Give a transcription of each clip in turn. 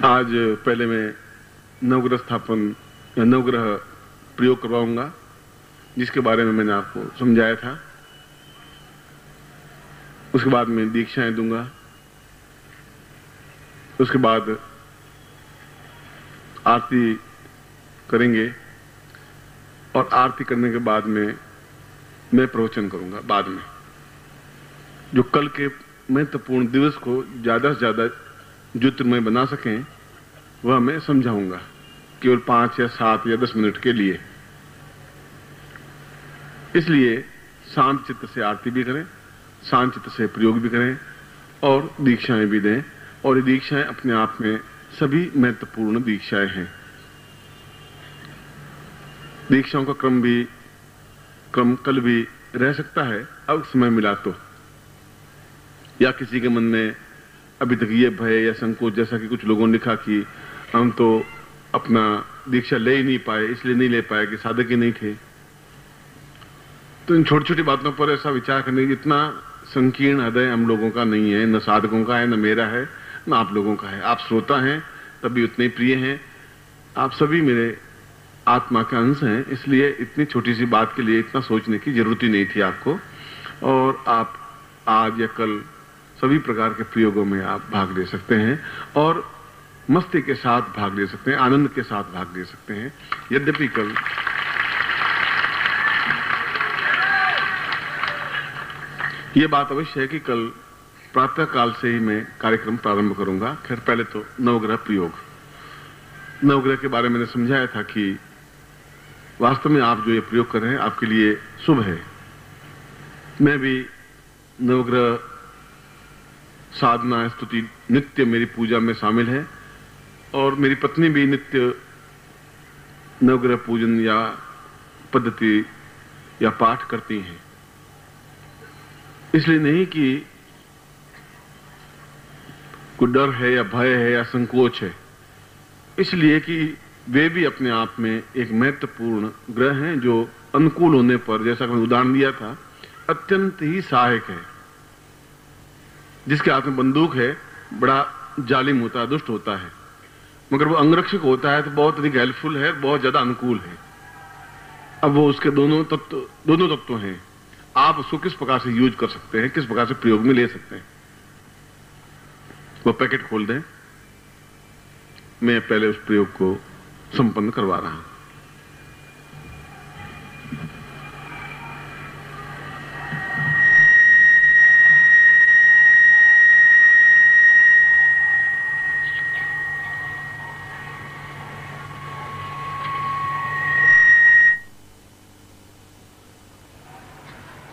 आज पहले मैं नवग्रह स्थापन या नवग्रह प्रयोग करवाऊंगा, जिसके बारे में मैंने आपको समझाया था। उसके बाद मैं दीक्षाएं दूंगा। उसके बाद आरती करेंगे और आरती करने के बाद में मैं प्रवचन करूंगा। बाद में जो कल के महत्वपूर्ण दिवस को ज्यादा से ज्यादा ज्योतिर्मय बना सकें वह मैं समझाऊंगा, केवल 5 या 7 या 10 मिनट के लिए। इसलिए शांत चित्त से आरती भी करें, शांत चित्त से प्रयोग भी करें और दीक्षाएं भी दें। और ये दीक्षाएं अपने आप में सभी महत्वपूर्ण दीक्षाएं हैं। दीक्षाओं का क्रम कल भी रह सकता है, अब समय मिला तो। या किसी के मन में अभी तक ये भय या संकोच, जैसा कि कुछ लोगों ने लिखा कि हम तो अपना दीक्षा ले ही नहीं पाए, इसलिए नहीं ले पाए कि साधक ही नहीं थे। तो इन छोटी छोटी बातों पर ऐसा विचार करने की इतना संकीर्ण हृदय हम लोगों का नहीं है, न साधकों का है, न मेरा है, न आप लोगों का है। आप श्रोता हैं तभी उतने प्रिय हैं। आप सभी मेरे आत्मा के अंश हैं, इसलिए इतनी छोटी सी बात के लिए इतना सोचने की जरूरत ही नहीं थी आपको। और आप आज या कल सभी प्रकार के प्रयोगों में आप भाग ले सकते हैं और मस्ती के साथ भाग ले सकते हैं, आनंद के साथ भाग ले सकते हैं। यद्यपि कल ये बात अवश्य है कि कल प्रातः काल से ही मैं कार्यक्रम प्रारंभ करूंगा। खैर पहले तो नवग्रह प्रयोग, नवग्रह के बारे में मैंने समझाया था कि वास्तव में आप जो ये प्रयोग कर रहे हैं आपके लिए शुभ है। मैं भी नवग्रह साधना स्तुति नित्य मेरी पूजा में शामिल है और मेरी पत्नी भी नित्य नवग्रह पूजन या पद्धति या पाठ करती हैं। इसलिए नहीं कि कोई डर है या भय है या संकोच है, इसलिए कि वे भी अपने आप में एक महत्वपूर्ण ग्रह हैं जो अनुकूल होने पर, जैसा कि मैंने उदाहरण दिया था, अत्यंत ही सहायक है। जिसके हाथ में बंदूक है बड़ा जालिम होता है, दुष्ट होता है, मगर वो अंगरक्षक होता है तो बहुत अधिक हेल्पफुल है, बहुत ज्यादा अनुकूल है। अब वो उसके दोनों तत्व हैं। आप उसको किस प्रकार से यूज कर सकते हैं, किस प्रकार से प्रयोग में ले सकते हैं। वो पैकेट खोल दें, मैं पहले उस प्रयोग को संपन्न करवा रहा हूं।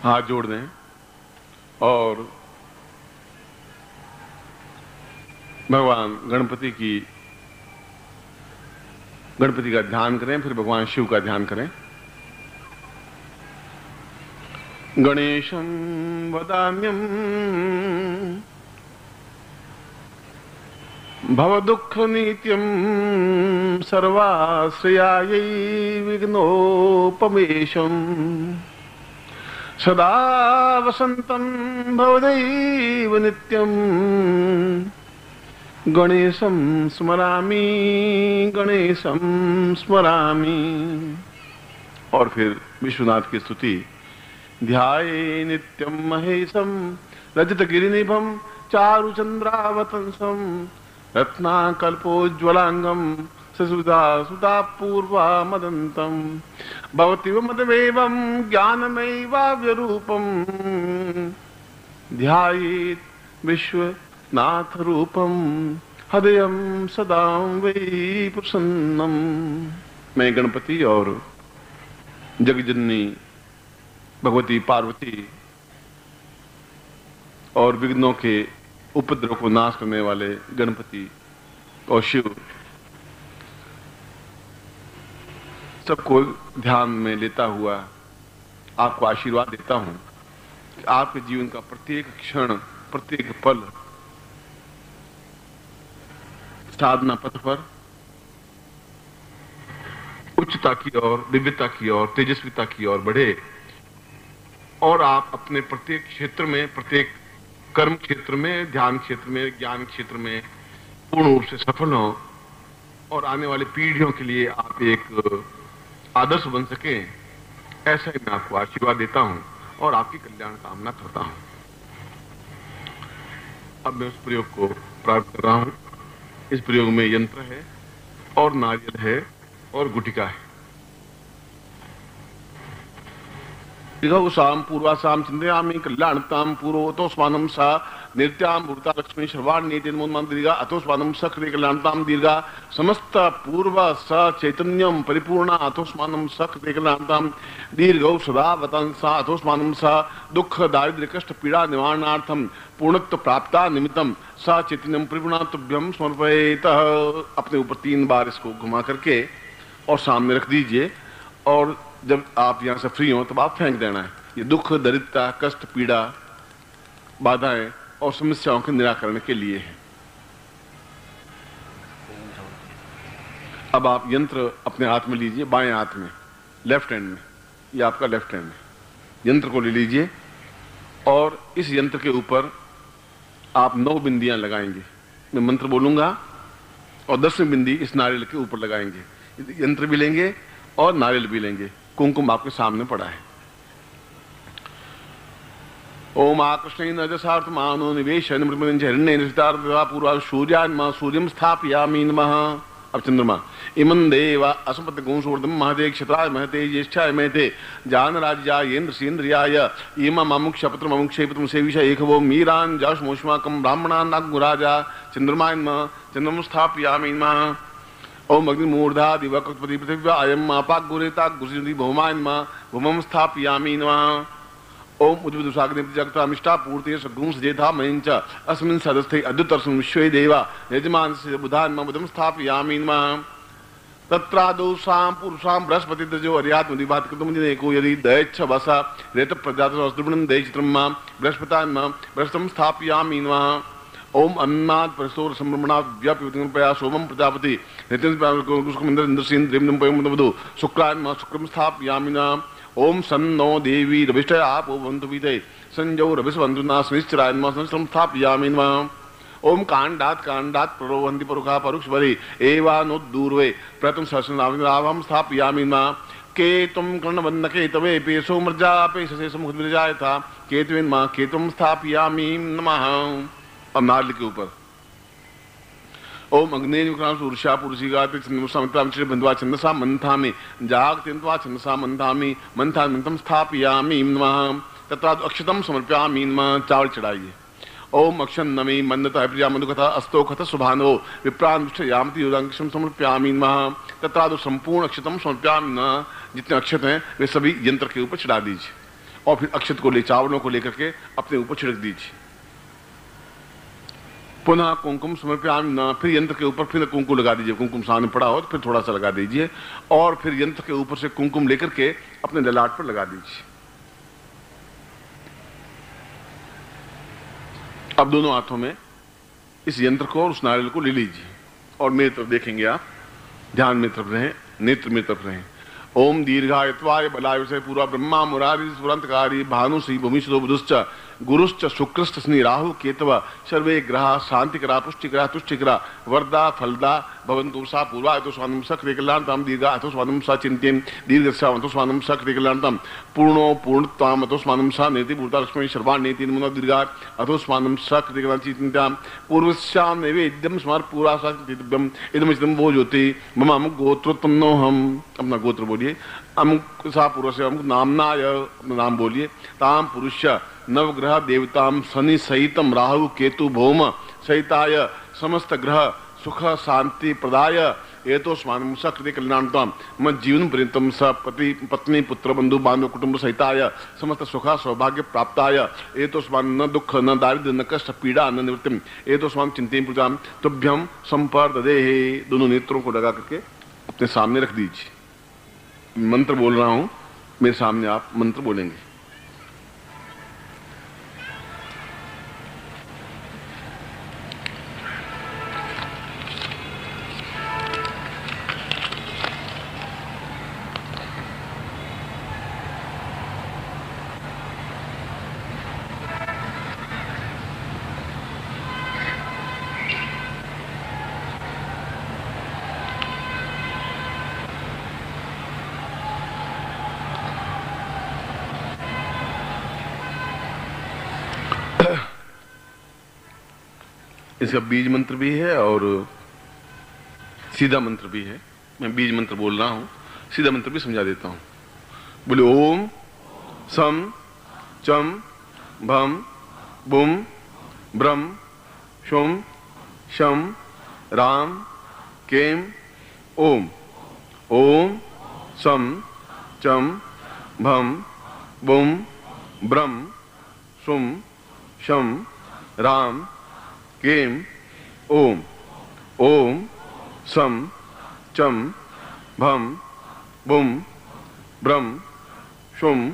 हाथ जोड़ दें और भगवान गणपति का ध्यान करें, फिर भगवान शिव का ध्यान करें। गणेशं वदाम्यं भवदुःखनित्यं सर्वाश्रयायै विघ्नोपमेशम् सदा वसन्तं भवदैव नित्यं गणेशं स्मरामि, गणेशं स्मरामि। और फिर विश्वनाथ की स्तुति। ध्याये नित्यं महेशं रजतगिरिनिभं चारुचन्द्रावतंसं रत्नाकल्पोज्ज्वलांगं सुधापूर्वामदन्तं भवतीव मदमेवं ज्ञानमयैवाव्यरूपं ध्यायेत् विश्वनाथ रूपं हृदयं सदा वै प्रसन्नम। मैं गणपति और जगजननी भगवती पार्वती और विघ्नों के उपद्रव को नाश करने वाले गणपति और शिव सबको ध्यान में लेता हुआ आपको आशीर्वाद देता हूं कि आपके जीवन का प्रत्येक क्षण, प्रत्येक पल साधना पथ पर उच्चता की ओर, दिव्यता की ओर, तेजस्विता की ओर बढ़े और आप अपने प्रत्येक क्षेत्र में, प्रत्येक कर्म क्षेत्र में, ध्यान क्षेत्र में, ज्ञान क्षेत्र में पूर्ण रूप से सफल हो और आने वाली पीढ़ियों के लिए आप एक आदर्श बन सके, ऐसा ही मैं आपको आशीर्वाद देता हूं और आपकी कल्याण कामना करता हूं। अब मैं उस प्रयोग को प्रारंभ कर रहा हूं। इस प्रयोग में यंत्र है और नारियल है और गुटिका है। शाम पूर्वासाम चिंतयामि कल्याणताम पूर्वतो स्वानम सा नृत्याम भूता लक्ष्मी सर्वाण्ये तेन्मोन्मान दीर्घा अतो स्वानम सकृते कल्याणताम दीर्घा समस्त पूर्व स चैतन्यम परिपूर्णा अतो स्वानम सकृते कल्याणताम दीर्घौ सदा वतंसा अतो स्वानम सा दुख दारिद्र्य कष्ट पीड़ा निवारणार्थम पूर्णत्व प्राप्ता निमित्तम सा चैतन्यम परिपूर्णा तुभ्यम समर्पयेत। अपने ऊपर 3 बार इसको घुमा करके और सामने रख दीजिए, और जब आप यहां से फ्री हो तब आप फेंक देना है। ये दुख दरिद्रता कष्ट पीड़ा बाधाएं और समस्याओं के निराकरण के लिए है। अब आप यंत्र अपने हाथ में लीजिए, बाएं हाथ में, लेफ्ट हैंड में, ये आपका लेफ्ट हैंड है। यंत्र को ले लीजिए और इस यंत्र के ऊपर आप 9 बिंदियां लगाएंगे। मैं मंत्र बोलूंगा और 10वीं बिंदी इस नारियल के ऊपर लगाएंगे। यंत्र भी लेंगे और नारियल भी लेंगे। कुंकुम आपके सामने पड़ा है। ओम आकृष्ण नजसार्थ मानो निवेश पूर्वा सूर्यान्मा सूर्यम स्थापयामि नमः। अब चंद्रमा इमं देवा असपत गुंसूर्धम महते क्षत्राय महते ज्येष्ठाय महते जान राज्यायेन्द्र सेन्द्रियाय इमं अमुक्ष पत्रम अमुक्षे पत्रम सेविषा एकवो मीरान जाष्मोष्माकं ब्राह्मणान् नागुराजा चंद्रमान्मा चंद्रम स्थापयामि नमः। ओम अग्निमूर्धा दिवकपति पृथिव्या अयम आपागुरेता गुरुति भौमान्मा भूमम स्थापयामि नमः। ओम उज्ज्वलसाग्निजगतामिष्टा पूर्ति सगुंस जेथा मयंच अस्मिन् सदस्थे अद्युतर्षं विश्वे देवा यजमानस्य बुधान्मा बुधं स्थापयामि नमः। तत्रादौ सां पुरुषां बृहस्पति तजो अर्यात्मदिभात कृतमुनिको यदि दैच्छ वसा रेत प्रजातस्द्रुवणं दैचित्रं बृहस्पतान्मा बृहस्पतिं स्थापयामि नमः। ओम अन्नाद परसोर संभ्रमणा व्यापया सोमम प्रजापति नितिन्द्रेन्द्रसीन्द्रियमदु शुक्रान्मा शुक्रम स्थापयामि नमः। ओम सन्नो देवी रविष्ठय आपो भवन्तु विदे संजौ रविस्वन्तुना शनिश्चरान्मा शनिश्चरं स्थापयामि नमः। ओम कांडात प्ररोहन्ति परुखा परुक्षवरे एवानोद्दूर्वे प्रथम सहस्रनामं स्थापयामि नमः। केतुं कर्णवन्नके तवे पेशो मर्जा पेशसे समुखद्विजायथा केतुन्मा केतुं स्थापयामि नमः। अब नारियल के ऊपर ओम अग्नेर्विक्रांशूर्षा पुरुषिगाते बंधवा छंदसा मंथामि जागत्यंत्वा छंदसा मंथामि मंथा मंथम स्थापयामि नमः। तथा अक्षतम समर्पयामि नमः। चावल चढ़ाइए। ओम अक्षन नमी मन्नता प्रिया मधुकथा अस्तोकथ सुभानो विप्रांयामति योगांक्षम समर्पयामि नमः। तथा संपूर्ण अक्षतम समर्पयामि नमः। जितने अक्षत हैं वे सभी यंत्र के ऊपर चढ़ा दीजिए और फिर अक्षत को ले चावलों को लेकर के अपने ऊपर छिड़क दीजिए। पुनः कुंकुम समर्पयामि नमः। फिर यंत्र के ऊपर फिर कुंकुम लगा दीजिए। कुंकुम सामने पड़ा हो तो फिर थोड़ा सा लगा दीजिए और फिर यंत्र के ऊपर से कुंकुम लेकर के अपने ललाट पर लगा दीजिए। अब दोनों हाथों में इस यंत्र को और उस नारियल को ले लीजिए और मेरी तरफ देखेंगे। आप ध्यान में तरफ रहें, नेत्र में तरफ रहें। ओम दीर्घायत्वाय बलाय से पूरा ब्रह्मा मुरारी सुरंतकारी भानु श्री भूमि बुधुश्च गुरुश्च शुक्रश्च शनि राहु केतव सर्वे ग्रह शांतिकरा पुष्टिकरा तुष्टिकरा वरदा फलदा भवन्तु सा पूर्वा अतो स्वानम सकृते कल्याणताम दीर्घा अतो स्वानम सा चिंत्यं दीर्घस्या अतो स्वानम सकृते कल्याणताम पूर्णो पूर्णत्वाम अतो स्वानम सा नेति भूता लक्ष्मी सर्वाण्येति नमो दीर्घा अतो स्वानम सकृते कल्याणचिंत्यां पूर्वस्यां नैवेद्यं स्मर पूरा सात्विकम् इदमिदं वो ज्योति मम अमुक गोत्रोत्तम नो हम। अपना गोत्र बोलिए। अमुक सा पूर्व से अमुक नामनाय अपना नाम बोलिए। ताम पुरुष नवग्रह देवताम शनि सहितम राहु केतु भौम सहिताय समस्त ग्रह सुख शांति प्रदाय एतो स्वानम सकृते कल्याणताम मत जीवन पर्यंतम स पति पत्नी पुत्र बंधु बांधव कुटुंब सहिताय समस्त सुख सौभाग्य प्राप्ताय एतो स्वान न दुख न दारिद्र्य न कष्ट पीड़ा न निवृत्तिम एतो स्वान चिंतें पूजाम तुभ्यम संपर्ददेहि। दोनों नेत्रों को लगा करके अपने सामने रख दीजिए। मंत्र बोल रहा हूं, मेरे सामने आप मंत्र बोलेंगे। इसका बीज मंत्र भी है और सीधा मंत्र भी है। मैं बीज मंत्र बोल रहा हूं, सीधा मंत्र भी समझा देता हूं। बोले ओम सम चम भम बुम ब्रम शुम शम राम केम ओम। ओम सम चम भम बुम ब्रम शुम शम राम केम ओम। ओम सम चम भम बुम ब्रम शुम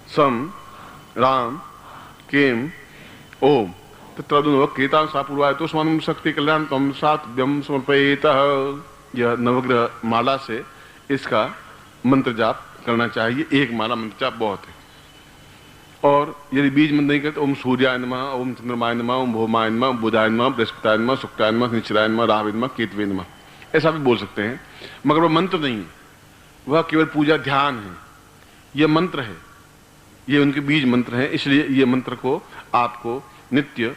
सम राम केम ओम। तत्रादुनवक्रीतां सा पूर्वाय तो स्वामी शक्ति कल्याण तम सात्व्यम समर्पयेतः। यह नवग्रह माला से इसका मंत्र जाप करना चाहिए। एक माला मंत्र जाप बहुत है। और यदि बीज मंत्र नहीं करते ओम सूर्याय नमः, ओम चंद्रमाय नमः, ओम भौमाय नमः, बुधाय नमः, बृहस्पताय नमः, शुक्राय नमः, निश्चिराय नमः, राहवे नमः, केतवे नमः, ऐसा भी बोल सकते हैं। मगर वह मंत्र नहीं है, वह केवल पूजा ध्यान है। यह मंत्र है, ये उनके बीज मंत्र हैं। इसलिए ये मंत्र को आपको नित्य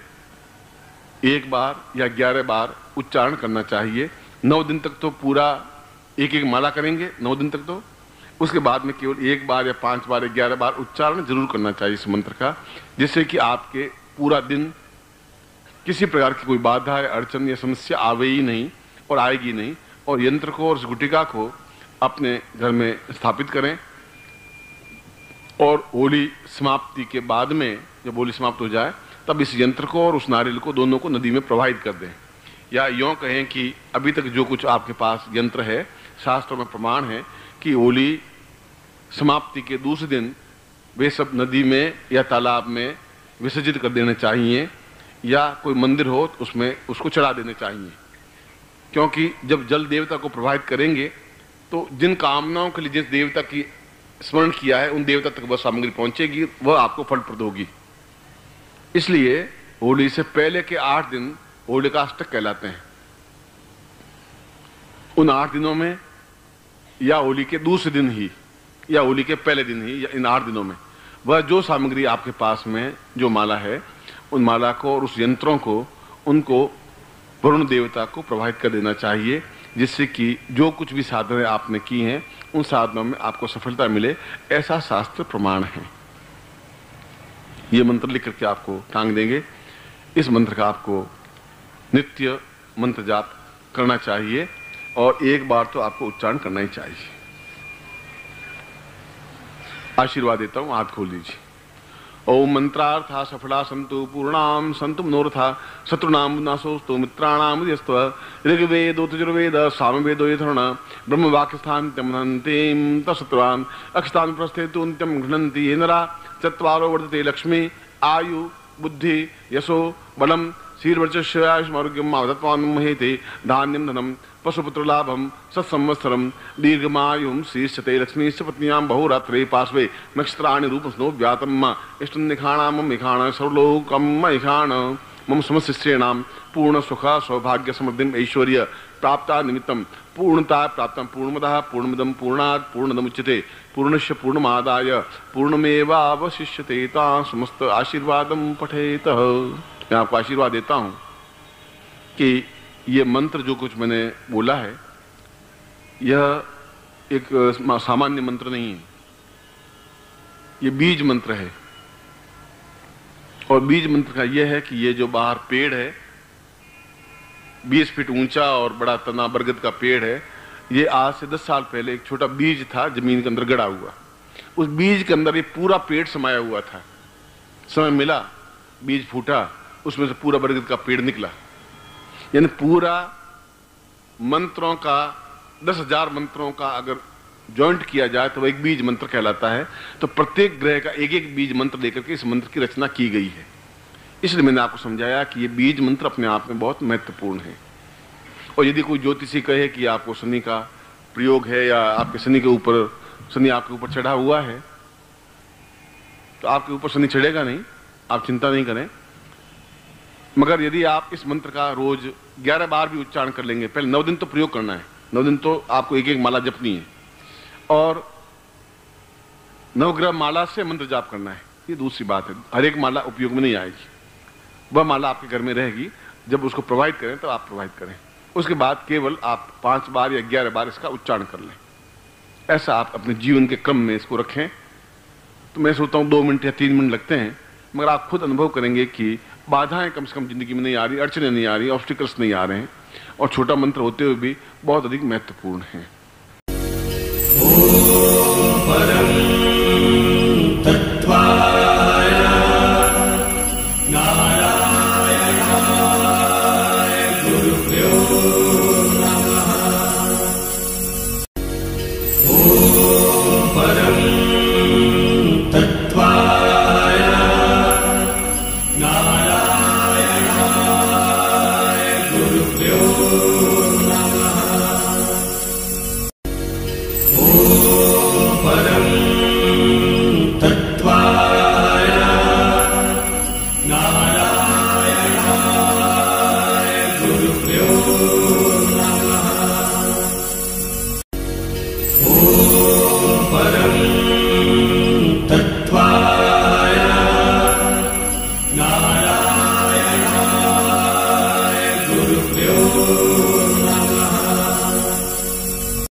1 बार या 11 बार उच्चारण करना चाहिए। 9 दिन तक तो पूरा एक एक माला करेंगे, 9 दिन तक तो। उसके बाद में केवल 1 बार या 5 बार या 11 बार उच्चारण जरूर करना चाहिए इस मंत्र का, जिससे कि आपके पूरा दिन किसी प्रकार की कोई बाधा या अड़चन या समस्या आवे ही नहीं और आएगी नहीं। और यंत्र को और इस गुटिका को अपने घर में स्थापित करें और होली समाप्ति के बाद में जब होली समाप्त हो जाए तब इस यंत्र को और उस नारियल को दोनों को नदी में प्रवाहित कर दें। या यूँ कहें कि अभी तक जो कुछ आपके पास यंत्र है, शास्त्रों में प्रमाण है कि होली समाप्ति के दूसरे दिन वे सब नदी में या तालाब में विसर्जित कर देने चाहिए, या कोई मंदिर हो तो उसमें उसको चढ़ा देने चाहिए। क्योंकि जब जल देवता को प्रभावित करेंगे तो जिन कामनाओं के लिए जिस देवता की स्मरण किया है उन देवता तक वह सामग्री पहुंचेगी, वह आपको फलप्रद होगी। इसलिए होली से पहले के 8 दिन होलिकाष्टक कहलाते हैं। उन 8 दिनों में या होली के दूसरे दिन ही या होली के पहले दिन ही या इन 8 दिनों में वह जो सामग्री आपके पास में जो माला है उन माला को और उस यंत्रों को उनको वरुण देवता को प्रभावित कर देना चाहिए, जिससे कि जो कुछ भी साधनाएं आपने की हैं उन साधनों में आपको सफलता मिले, ऐसा शास्त्र प्रमाण है। ये मंत्र लिख करके आपको टांग देंगे। इस मंत्र का आपको नित्य मंत्र जाप करना चाहिए और 1 बार तो आपको उच्चारण करना ही चाहिए। आशीर्वाद देता हूं, हाथ खोल दीजिए। ओम मंत्रार्था सफला संतु पूर्णाम संतु मनोरथा शत्रुनाम नाशोस्तु मित्राणाम यस्त्व ऋग्वेद यजुर्वेद सामवेद यथर्वण ब्रह्म वाक्यस्थान तमनन्तिम तत्सत्वान अक्षतान प्रस्थेतु नित्यं घ्नन्ति ये नरा चत्वारो वर्धते लक्ष्मी आयु बुद्धि यशो बलम शीर्वर्चस्यायुष्मारोग्यम मावदत्वान् महेते धान्यम धनम पशुपुत्र लाभम सत्संवत्सरम दीर्घमायुं शीर्षते लक्ष्मीश्च पत्न्यां बहुरात्रे पार्श्वे नक्षत्राणि रूपस्नो व्यातम इष्टनिखाणां मिखाण सर्वलोकं महिखाण मम समशिष्येणां पूर्ण सुख सौभाग्य समृद्धिम ऐश्वर्य प्राप्ता निमित्तं पूर्णता प्राप्तं पूर्णमदः पूर्णमिदं पूर्णात् पूर्णमुच्यते पूर्णस्य पूर्णमादाय पूर्णमेवावशिष्यते। ता समस्त आशीर्वादं पठेत। मैं आपको आशीर्वाद देता हूं कि ये मंत्र जो कुछ मैंने बोला है यह एक सामान्य मंत्र नहीं है, ये बीज मंत्र है। और बीज मंत्र का यह है कि ये जो बाहर पेड़ है 20 फीट ऊंचा और बड़ा तना बरगद का पेड़ है, ये आज से 10 साल पहले एक छोटा बीज था जमीन के अंदर गड़ा हुआ। उस बीज के अंदर ये पूरा पेड़ समाया हुआ था। समय मिला, बीज फूटा, उसमें से पूरा बरगद का पेड़ निकला। यानी पूरा मंत्रों का 10,000 मंत्रों का अगर जॉइंट किया जाए तो वह एक बीज मंत्र कहलाता है। तो प्रत्येक ग्रह का एक एक बीज मंत्र लेकर के इस मंत्र की रचना की गई है। इसलिए मैंने आपको समझाया कि ये बीज मंत्र अपने आप में बहुत महत्वपूर्ण है। और यदि कोई ज्योतिषी कहे कि आपको शनि का प्रयोग है या आपके शनि के ऊपर शनि आपके ऊपर चढ़ा हुआ है, तो आपके ऊपर शनि चढ़ेगा नहीं, आप चिंता नहीं करें। मगर यदि आप इस मंत्र का रोज 11 बार भी उच्चारण कर लेंगे, पहले 9 दिन तो प्रयोग करना है, 9 दिन तो आपको एक एक माला जपनी है और नवग्रह माला से मंत्र जाप करना है। ये दूसरी बात है, हर एक माला उपयोग में नहीं आएगी, वह माला आपके घर में रहेगी जब उसको प्रोवाइड करें तो आप प्रोवाइड करें। उसके बाद केवल आप 5 बार या 11 बार इसका उच्चारण कर लें। ऐसा आप अपने जीवन के क्रम में इसको रखें तो मैं सोचता हूँ 2 मिनट या 3 मिनट लगते हैं, मगर आप खुद अनुभव करेंगे कि बाधाएं कम से कम जिंदगी में नहीं आ रही, अड़चने नहीं आ रही, ऑब्स्टिकल्स नहीं आ रहे हैं, और छोटा मंत्र होते हुए भी बहुत अधिक महत्वपूर्ण है।